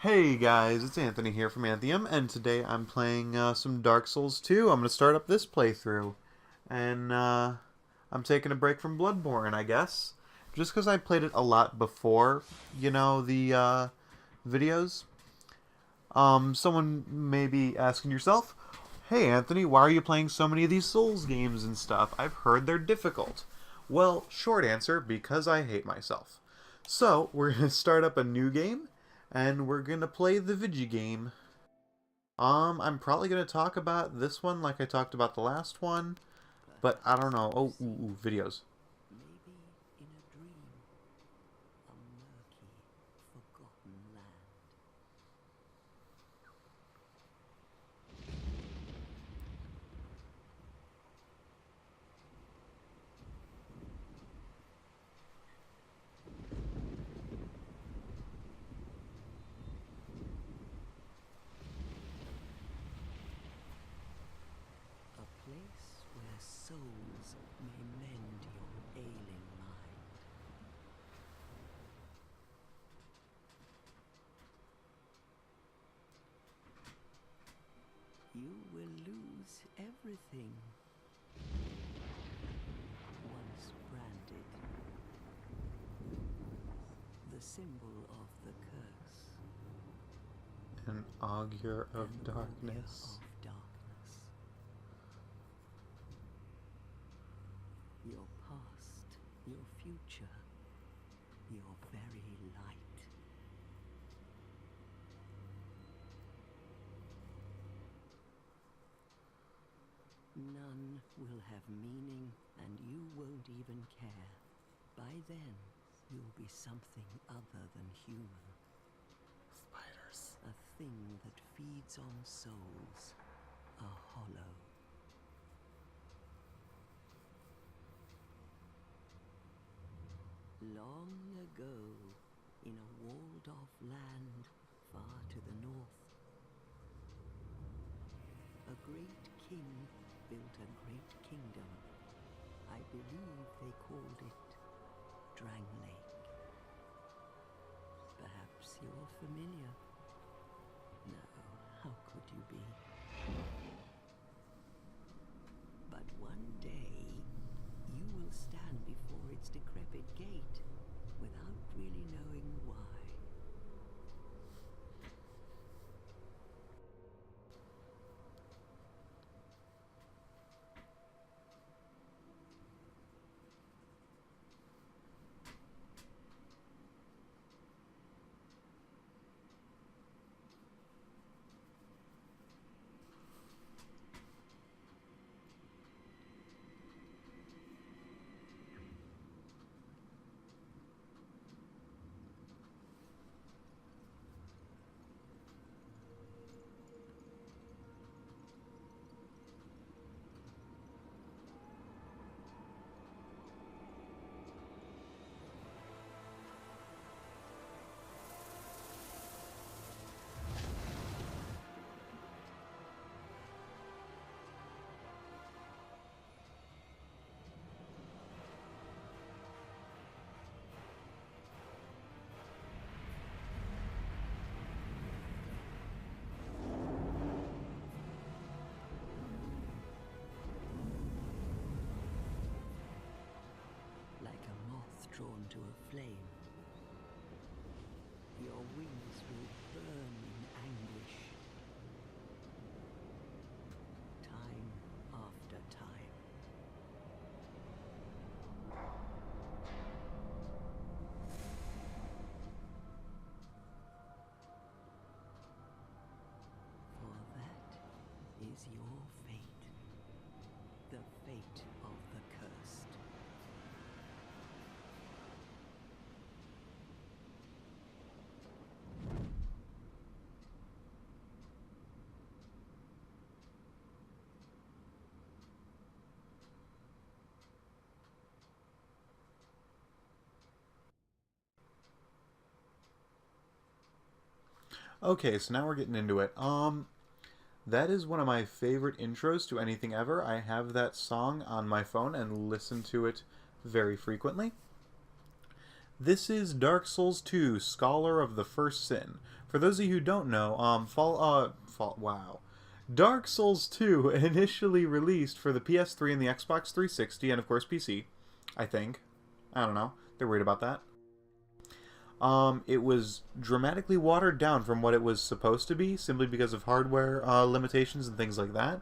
Hey guys, it's Anthony here from Anthium, and today I'm playing some Dark Souls 2. I'm going to start up this playthrough, and I'm taking a break from Bloodborne, I guess. Just because I played it a lot before, the videos. Someone may be asking yourself, hey Anthony, why are you playing so many of these Souls games and stuff? I've heard they're difficult. Well, short answer, because I hate myself. So, we're going to start up a new game, and we're going to play the Vigi game. I'm probably going to talk about this one like I talked about the last one, but I don't know. Oh, videos. Maybe in a dream, a murky, forgotten land. A place where souls may mend your ailing mind. You will lose everything. Once branded, the symbol of the curse. An augur of An darkness. augur of darkness. Your past, your future, your very light. None will have meaning, and you won't even care. By then, you'll be something other than human. Spiders. A thing that feeds on souls. A hollow. Long ago, in a walled-off land far to the north, a great king built a great kingdom. I believe they called it Drang Lake. Perhaps you're familiar. No, how could you be? But one day, you will stand before its decrepit gate without really knowing why. Like a moth drawn to a flame, your wings will burn in anguish. Time after time. For that is your fate. The fate of the cursed. Okay, so now we're getting into it. That is one of my favorite intros to anything ever. I have that song on my phone and listen to it very frequently. This is Dark Souls 2, Scholar of the First Sin. For those of you who don't know, wow. Dark Souls 2 initially released for the PS3 and the Xbox 360, and of course PC, I think. I don't know. They're worried about that. It was dramatically watered down from what it was supposed to be, simply because of hardware limitations and things like that.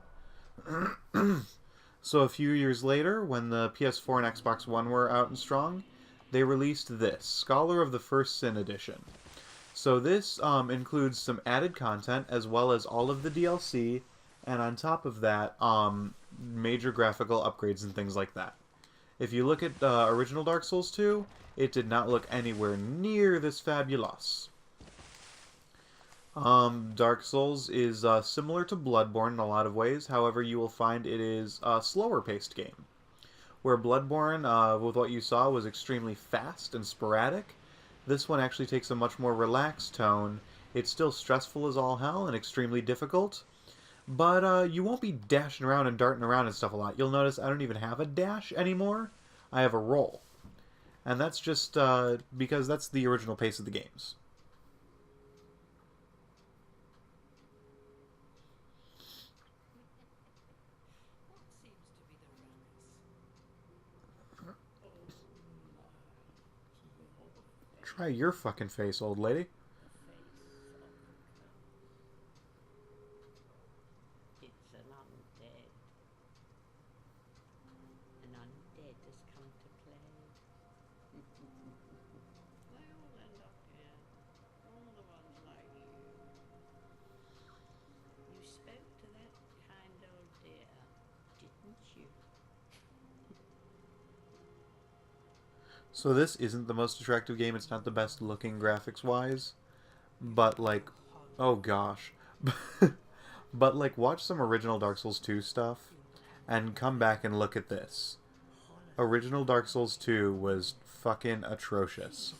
So a few years later, when the PS4 and Xbox One were out and strong, they released this, Scholar of the First Sin Edition. So this includes some added content, as well as all of the DLC, and on top of that, major graphical upgrades and things like that. If you look at original Dark Souls 2, it did not look anywhere near this fabulous. Dark Souls is similar to Bloodborne in a lot of ways, however you will find it is a slower paced game. Where Bloodborne, with what you saw, was extremely fast and sporadic, this one actually takes a much more relaxed tone. It's still stressful as all hell and extremely difficult, but you won't be dashing around and darting around and stuff a lot. You'll notice I don't even have a dash anymore. I have a roll. And that's just because that's the original pace of the games. Try your fucking face, old lady. It's an undead. An undead has come to play. They all end up here. All the ones like you. You spoke to that kind old dear, didn't you? So this isn't the most attractive game. It's not the best looking graphics-wise. But, like, oh gosh. But, like, watch some original Dark Souls 2 stuff and come back and look at this. Original Dark Souls 2 was fucking atrocious.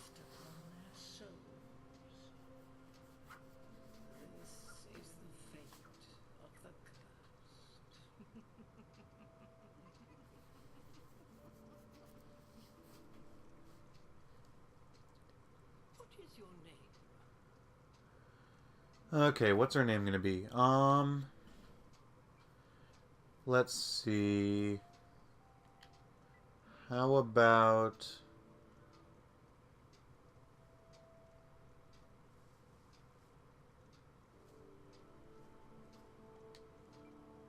Okay, what's her name gonna be? Let's see. How about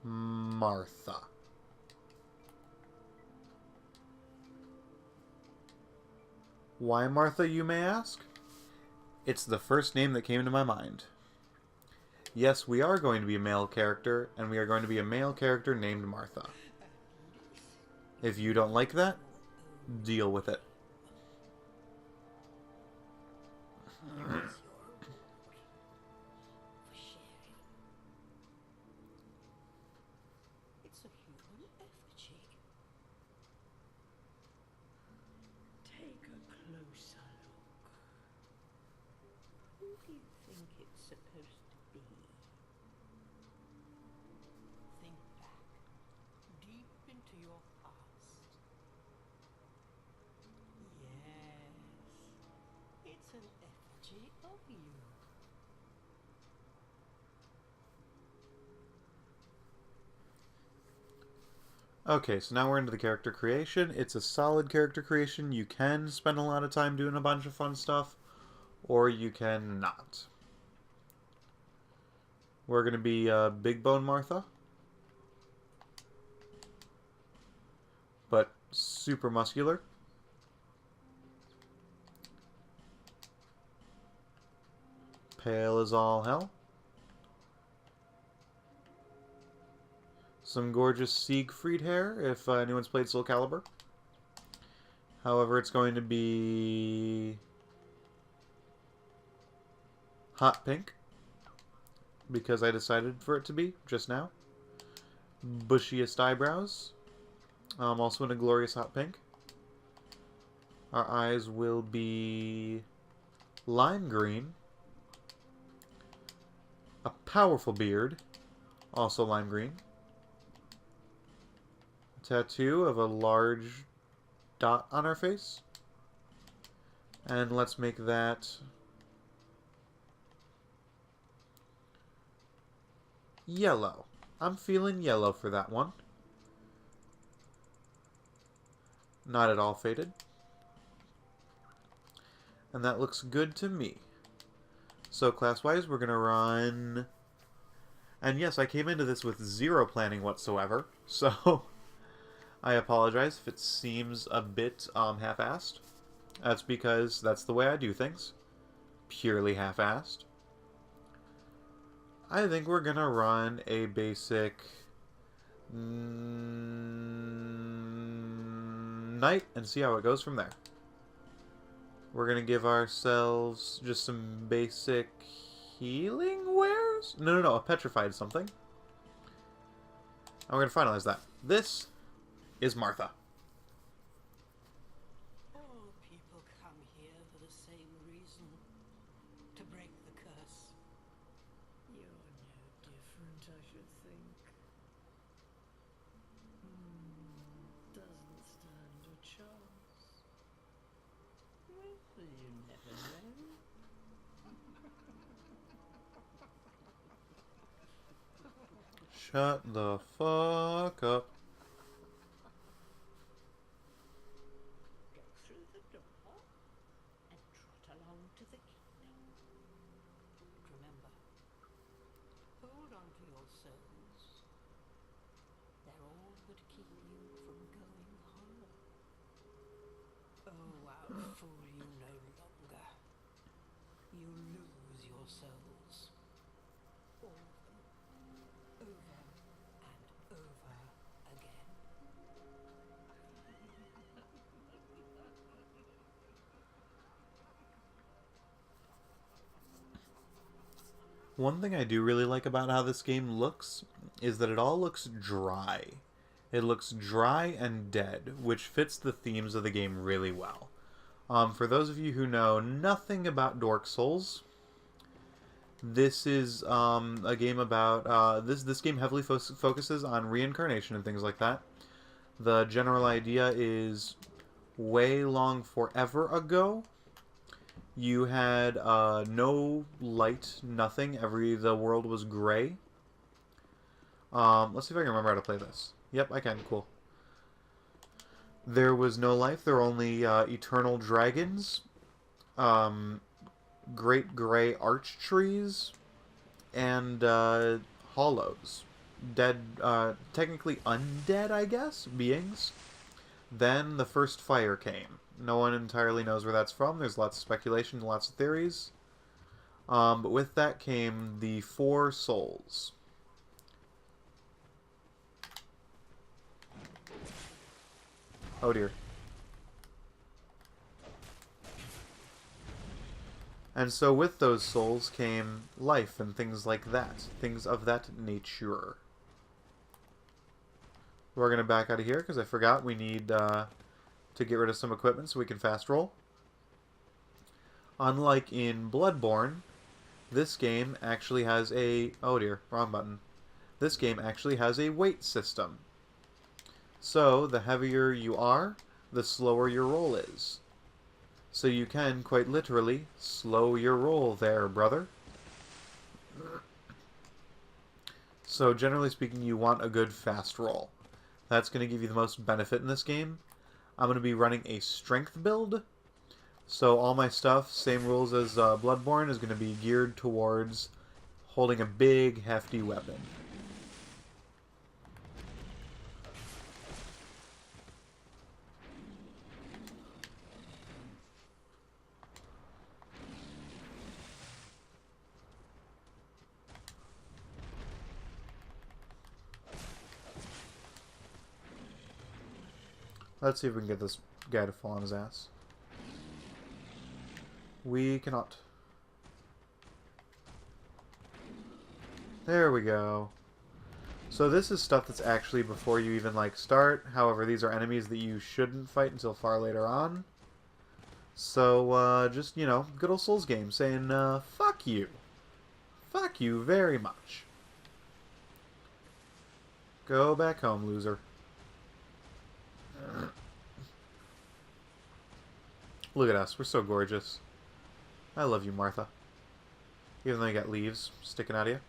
Martha? Why Martha, you may ask? It's the first name that came to my mind. Yes, we are going to be a male character, and we are going to be a male character named Martha. If you don't like that, deal with it. It's a human effigy. Take a closer look. Who do you think it's supposed to be? Think back, deep into your past. Yes, it's an effigy of you. Okay, so now we're into the character creation. It's a solid character creation. You can spend a lot of time doing a bunch of fun stuff, or you can not. We're going to be Big Bone Martha, but super muscular. Pale as all hell. Some gorgeous Siegfried hair, if anyone's played Soul Calibur. However, it's going to be hot pink, because I decided for it to be just now. Bushiest eyebrows, also in a glorious hot pink. Our eyes will be lime green. A powerful beard, also lime green. Tattoo of a large dot on our face. And let's make that yellow. I'm feeling yellow for that one. Not at all faded. And that looks good to me. So class-wise, we're going to run... And yes, I came into this with zero planning whatsoever, so I apologize if it seems a bit half-assed. That's because that's the way I do things. Purely half-assed. I think we're going to run a basic... night and see how it goes from there. We're going to give ourselves just some basic healing wares? No, a petrified something. And we're going to finalize that. This is Martha. All people come here for the same reason. To break the curse. You're no different, I should think. Doesn't stand a chance. Well, you never know. Shut the fuck up. Go through the door and trot along to the kingdom. Remember, hold on to your souls. They're all but keep you from going hollow. Oh, I'll fool you no longer. You lose your souls. All of them. Over and over again. One thing I do really like about how this game looks is that it all looks dry. It looks dry and dead, which fits the themes of the game really well. For those of you who know nothing about Dark Souls, this is a game about this game heavily focuses on reincarnation and things like that. The general idea is way long forever ago, you had no light, nothing. The world was gray. Let's see if I can remember how to play this. Yep, I can. Cool. There was no life. There were only eternal dragons, great gray arch trees, and hollows. Dead, technically undead, I guess, beings. Then the first fire came. No one entirely knows where that's from. There's lots of speculation, lots of theories. But with that came the 4 souls. Oh dear. And so with those souls came life and things like that. Things of that nature. We're going to back out of here because I forgot we need to get rid of some equipment so we can fast roll. Unlike in Bloodborne, this game actually has a... Oh dear, wrong button. This game actually has a weight system. So, the heavier you are, the slower your roll is. So you can, quite literally, slow your roll there, brother. So, generally speaking, you want a good fast roll. That's going to give you the most benefit in this game. I'm going to be running a strength build. So all my stuff, same rules as Bloodborne, is going to be geared towards holding a big, hefty weapon. Let's see if we can get this guy to fall on his ass. We cannot. There we go. So this is stuff that's actually before you even, like, start. However, these are enemies that you shouldn't fight until far later on. So, just, you know, good old Souls game saying, fuck you. Fuck you very much. Go back home, loser. Look at us. We're so gorgeous. I love you, Martha. Even though you got leaves sticking out of you.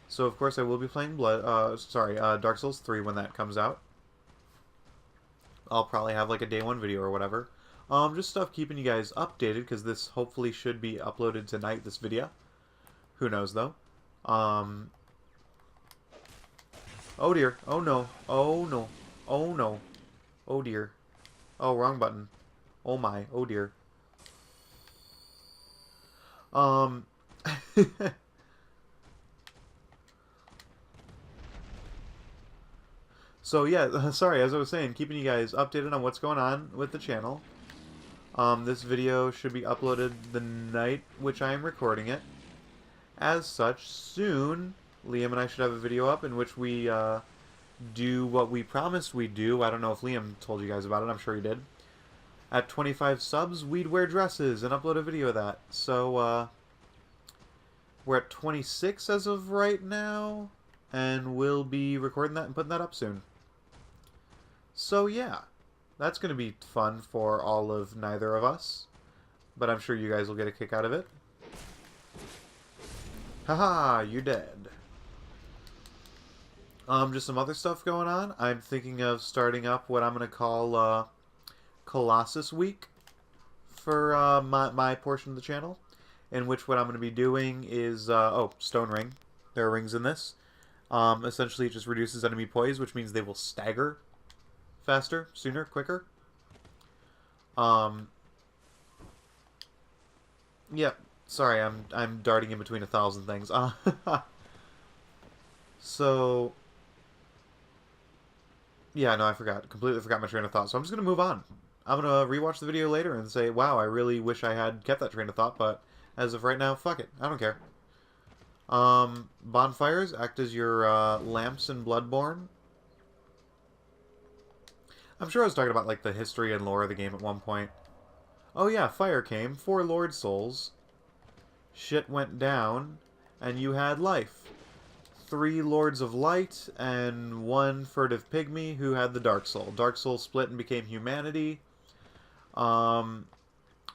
So, of course, I will be playing Dark Souls 3 when that comes out. I'll probably have like a day one video or whatever. Just stuff keeping you guys updated, because this hopefully should be uploaded tonight, this video. Who knows, though. Oh dear. Oh no. Oh no. Oh no. Oh dear. Oh, wrong button. Oh my. Oh dear. So yeah, sorry, as I was saying, keeping you guys updated on what's going on with the channel. This video should be uploaded the night which I am recording it. As such, soon, Liam and I should have a video up in which we do what we promised we'd do. I don't know if Liam told you guys about it, I'm sure he did. At 25 subs, we'd wear dresses and upload a video of that. So, we're at 26 as of right now, and we'll be recording that and putting that up soon. So yeah, that's going to be fun for all of neither of us, but I'm sure you guys will get a kick out of it. Haha, you're dead. Just some other stuff going on. I'm thinking of starting up what I'm going to call Colossus Week for my portion of the channel, in which what I'm going to be doing is, Stone Ring. There are rings in this. Essentially, it just reduces enemy poise, which means they will stagger faster, sooner, quicker. Yeah, sorry, I'm darting in between 1,000 things. So, yeah, no, I forgot. Completely forgot my train of thought. So I'm just going to move on. I'm going to rewatch the video later and say, wow, I really wish I had kept that train of thought, but as of right now, fuck it. I don't care. Bonfires act as your lamps in Bloodborne. I'm sure I was talking about like the history and lore of the game at one point. Oh yeah, fire came, 4 Lord Souls. Shit went down, and you had life. 3 Lords of Light, and 1 furtive pygmy who had the Dark Soul. Dark Soul split and became humanity. This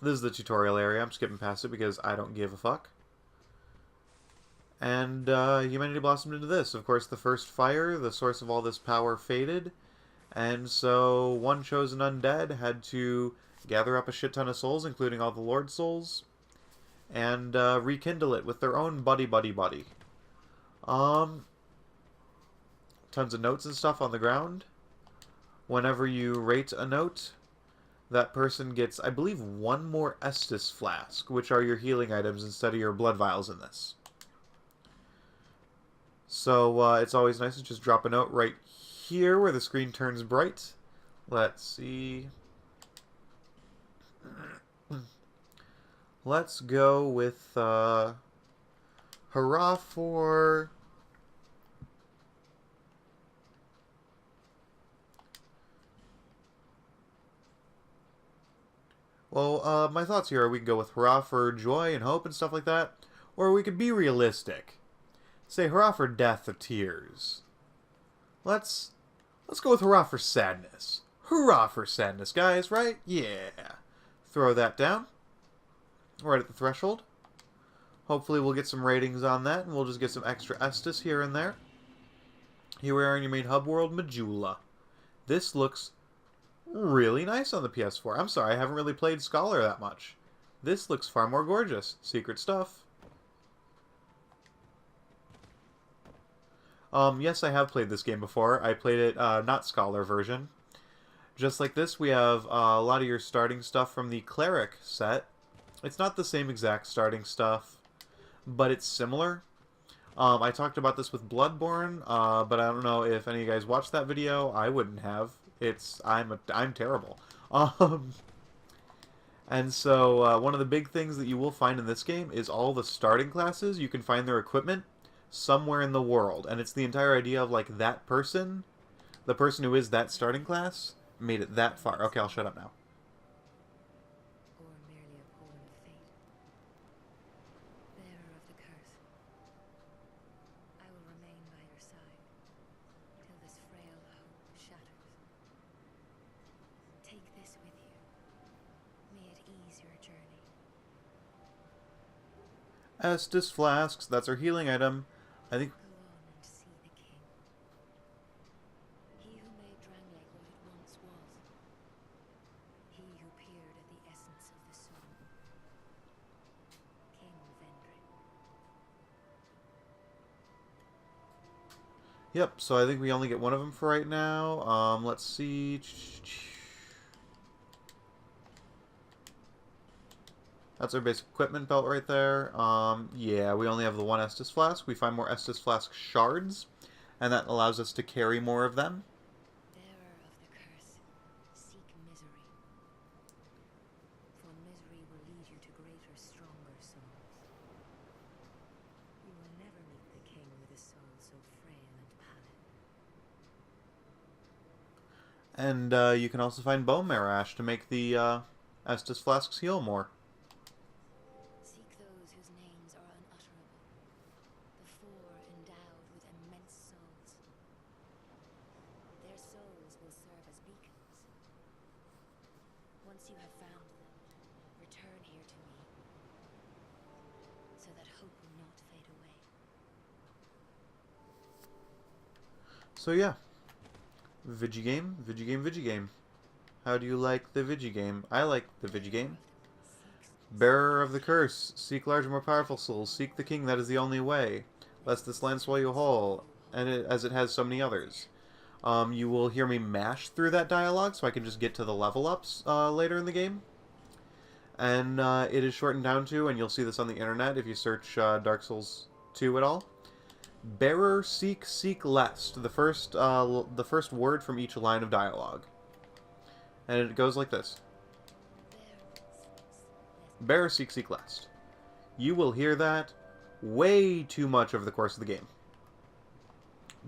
is the tutorial area. I'm skipping past it because I don't give a fuck. And humanity blossomed into this. Of course, the first fire, the source of all this power, faded. And so one chosen undead had to gather up a shit ton of souls, including all the Lord Souls, and rekindle it with their own buddy. Tons of notes and stuff on the ground. Whenever you rate a note, that person gets, I believe, 1 more Estus Flask, which are your healing items instead of your blood vials in this. So it's always nice to just drop a note right here where the screen turns bright. Let's see. Let's go with hurrah for my thoughts here are we can go with hurrah for joy and hope and stuff like that, or we could be realistic. Say hurrah for death or tears. Let's go with hurrah for sadness. Hurrah for sadness, guys, right? Yeah. Throw that down. Right at the threshold. Hopefully we'll get some ratings on that, and we'll just get some extra Estus here and there. Here we are in your main hub world, Majula. This looks really nice on the PS4. I'm sorry, I haven't really played Scholar that much. This looks far more gorgeous. Secret stuff. Yes, I have played this game before. I played it, not Scholar version. Just like this, we have a lot of your starting stuff from the Cleric set. It's not the same exact starting stuff, but it's similar. I talked about this with Bloodborne, but I don't know if any of you guys watched that video. I wouldn't have. I'm terrible. And so one of the big things that you will find in this game is all the starting classes. You can find their equipment somewhere in the world, and it's the entire idea of like that person, the person who is that starting class, made it that far. Okay, I'll shut up now. Or merely a pawn of fate. Bearer of the curse, I will remain by your side till this frail hope shatters. Estus flasks. That's our healing item. I think. Go on and see the king. He who made Drangley what it once was. He who peered at the essence of the soul. King Vendrick. Yep. So I think we only get one of them for right now. Let's see. That's our basic equipment belt right there. Yeah, we only have the one Estus Flask. We find more Estus Flask shards, and that allows us to carry more of them. Bearer of the curse, seek misery. For misery will lead you to greater, stronger souls. You will never meet the king with a soul so frail and pallid. And you can also find bone marrow ash to make the Estus Flasks heal more. Seek those whose names are unutterable, the four endowed with immense souls. Their souls will serve as beacons. Once you have found them, return here to me, so that hope will not fade away. So yeah, Vigigame, Vigigame, Vigigame. How do you like the Vigigame? I like the Vigigame. Bearer of the curse, seek larger, more powerful souls. Seek the king, that is the only way. Lest this land swallow you whole, and as it has so many others. You will hear me mash through that dialogue, so I can just get to the level ups later in the game. And it is shortened down to, and you'll see this on the internet if you search Dark Souls 2 at all. Bearer, seek, seek lest. The first word from each line of dialogue, and it goes like this. Bearer, seek, seek lest. You will hear that way too much over the course of the game.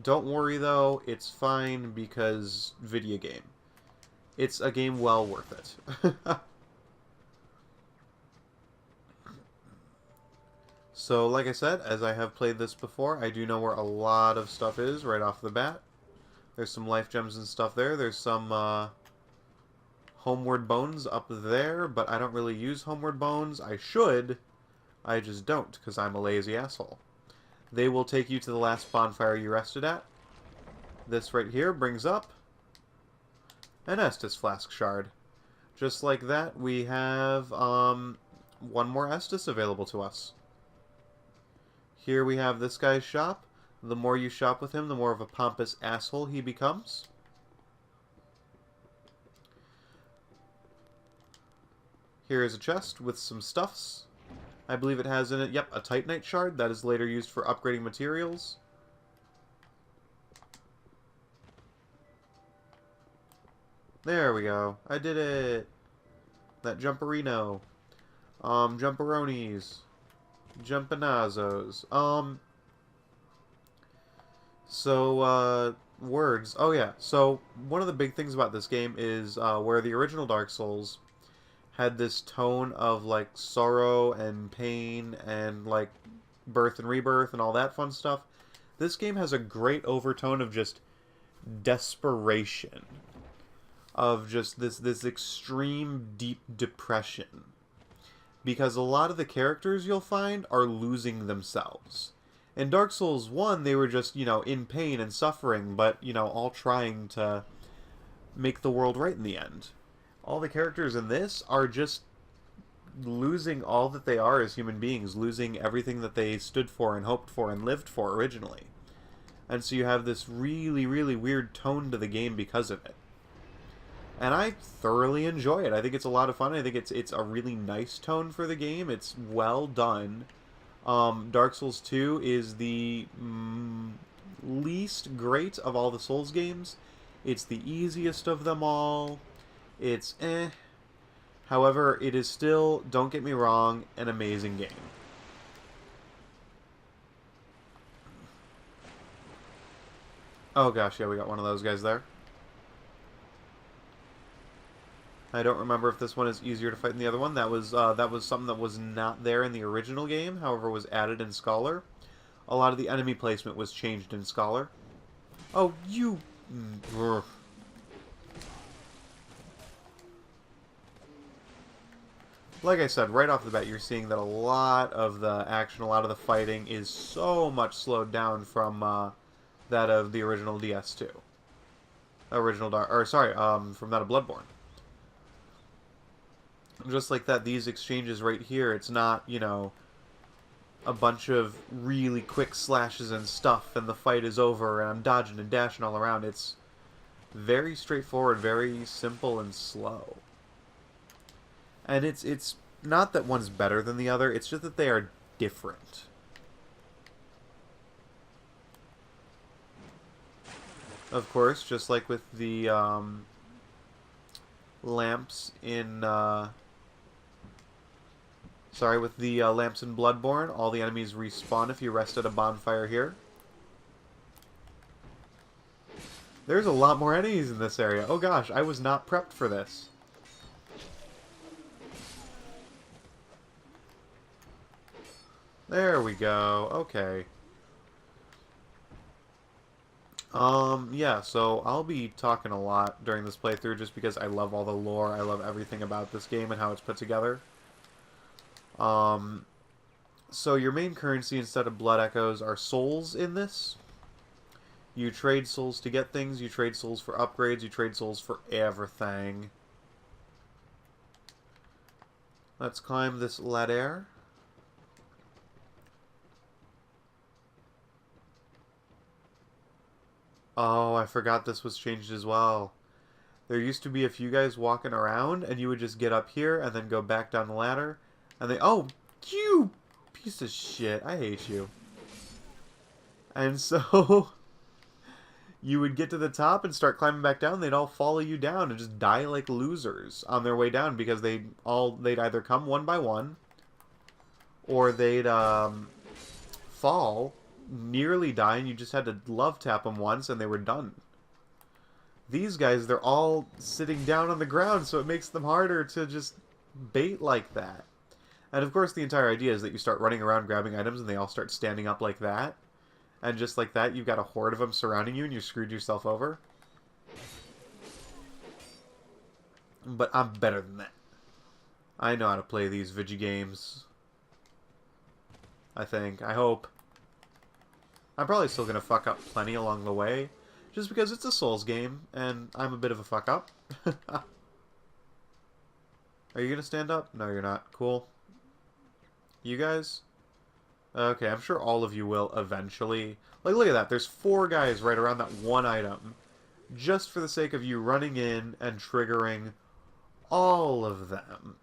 Don't worry though, it's fine because video game. It's a game well worth it. So, like I said, as I have played this before, I do know where a lot of stuff is right off the bat. There's some life gems and stuff there. There's some homeward bones up there, but I don't really use homeward bones. I should. I just don't, because I'm a lazy asshole. They will take you to the last bonfire you rested at. This right here brings up an Estus Flask shard. Just like that, we have one more Estus available to us. Here we have this guy's shop. The more you shop with him, the more of a pompous asshole he becomes. Here is a chest with some stuffs. I believe it has in it, yep, a Titanite shard that is later used for upgrading materials. There we go. I did it. That jumperino. Jumperonis. Jumpanazos. Words. Oh yeah, so one of the big things about this game is where the original Dark Souls had this tone of, like, sorrow and pain and, like, birth and rebirth and all that fun stuff. This game has a great overtone of just desperation. Of just this extreme deep depression. Because a lot of the characters you'll find are losing themselves. In Dark Souls 1, they were just, you know, in pain and suffering, but, you know, all trying to make the world right in the end. All the characters in this are just losing all that they are as human beings, losing everything that they stood for and hoped for and lived for originally. And so you have this really, really weird tone to the game because of it. And I thoroughly enjoy it. I think it's a lot of fun. I think it's a really nice tone for the game. It's well done. Dark Souls 2 is the least great of all the Souls games. It's the easiest of them all. It's eh. However, it is still, don't get me wrong, an amazing game. Oh gosh, yeah, we got one of those guys there. I don't remember if this one is easier to fight than the other one. That was something that was not there in the original game, however was added in Scholar. A lot of the enemy placement was changed in Scholar. Oh, you... like I said, right off the bat, you're seeing that a lot of the action, a lot of the fighting is so much slowed down from that of the original DS2. Original Dark, or sorry, from that of Bloodborne. Just like that, these exchanges right here, it's not, you know, a bunch of really quick slashes and stuff, and the fight is over, and I'm dodging and dashing all around. It's very straightforward, very simple and slow. And it's not that one's better than the other, it's just that they are different. Of course, just like with the lamps in with the lamps in Bloodborne, all the enemies respawn if you rest at a bonfire here. There's a lot more enemies in this area. Oh gosh, I was not prepped for this. There we go. Okay. Yeah, so I'll be talking a lot during this playthrough just because I love all the lore, I love everything about this game and how it's put together. So your main currency instead of blood echoes are souls in this. You trade souls to get things, you trade souls for upgrades, you trade souls for everything. Let's climb this ladder. Oh, I forgot this was changed as well. There used to be a few guys walking around, and you would just get up here and then go back down the ladder. And they... Oh, you piece of shit. I hate you. And so... you would get to the top and start climbing back down. They'd all follow you down and just die like losers on their way down because they'd either come one by one, or they'd fall, nearly die, and you just had to love tap them once and they were done. These guys, they're all sitting down on the ground, so it makes them harder to just bait like that. And of course the entire idea is that you start running around grabbing items and they all start standing up like that. And just like that, you've got a horde of them surrounding you and you screwed yourself over. But I'm better than that. I know how to play these video games. I think. I hope. I'm probably still going to fuck up plenty along the way. Just because it's a Souls game, and I'm a bit of a fuck up. Are you going to stand up? No, you're not. Cool. You guys? Okay, I'm sure all of you will eventually. Like, look at that. There's 4 guys right around that one item. Just for the sake of you running in and triggering all of them.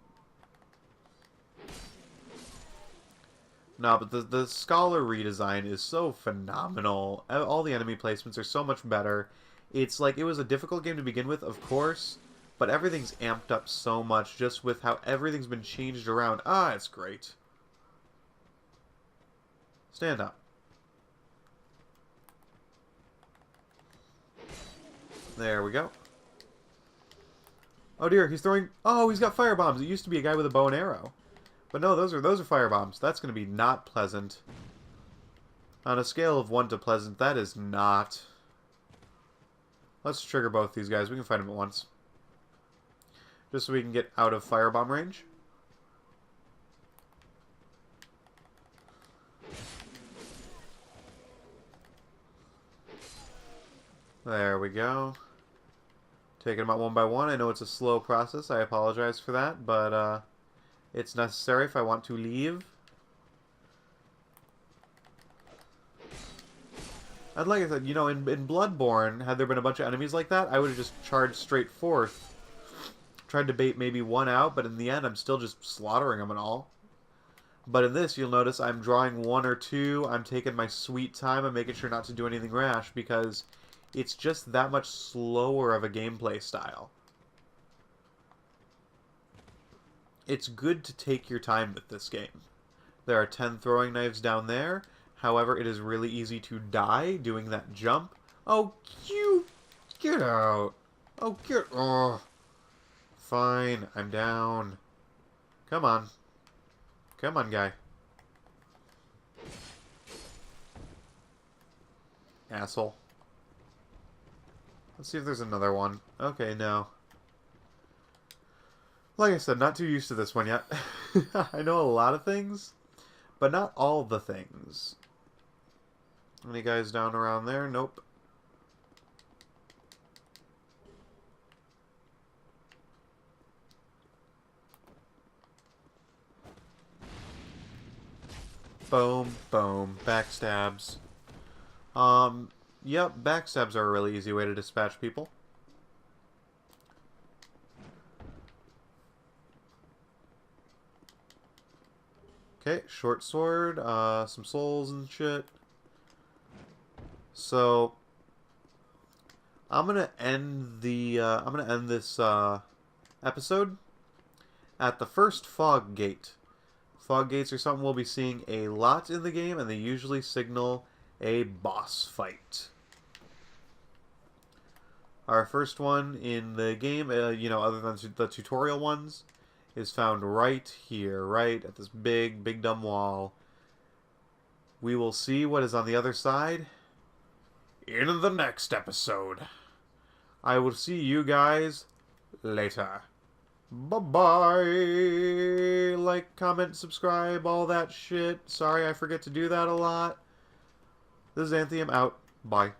No, but the Scholar redesign is so phenomenal. All the enemy placements are so much better. It's like, it was a difficult game to begin with, of course, but everything's amped up so much just with how everything's been changed around. Ah, it's great. Stand up. There we go. Oh dear, he's throwing... Oh, he's got firebombs. It used to be a guy with a bow and arrow. But no, those are firebombs. That's going to be not pleasant. On a scale of 1 to pleasant, that is not. Let's trigger both these guys. We can fight them at once. Just so we can get out of firebomb range. There we go. Taking them out one by one. I know it's a slow process. I apologize for that, but it's necessary if I want to leave. And like I said, you know, in Bloodborne, had there been a bunch of enemies like that, I would have just charged straight forth. Tried to bait maybe one out, but in the end, I'm still just slaughtering them and all. But in this, you'll notice I'm drawing 1 or 2. I'm taking my sweet time. I'm making sure not to do anything rash, because it's just that much slower of a gameplay style. It's good to take your time with this game. There are 10 throwing knives down there. However, it is really easy to die doing that jump. Oh, you... Get out. Oh, get... Oh. Fine, I'm down. Come on. Come on, guy. Asshole. Let's see if there's another one. Okay, no. Like I said, not too used to this one yet. I know a lot of things, but not all the things. Any guys down around there? Nope. Boom, boom, backstabs. Yep, backstabs are a really easy way to dispatch people. Okay, short sword, some souls and shit. So, I'm gonna end this episode at the first fog gate. Fog gates are something we'll be seeing a lot in the game, and they usually signal a boss fight. Our first one in the game, other than the tutorial ones, is found right here, right at this big dumb wall. We will see what is on the other side in the next episode. I will see you guys later. Bye-bye. Like, comment, subscribe, all that shit. Sorry I forget to do that a lot. This is Anthium out. Bye.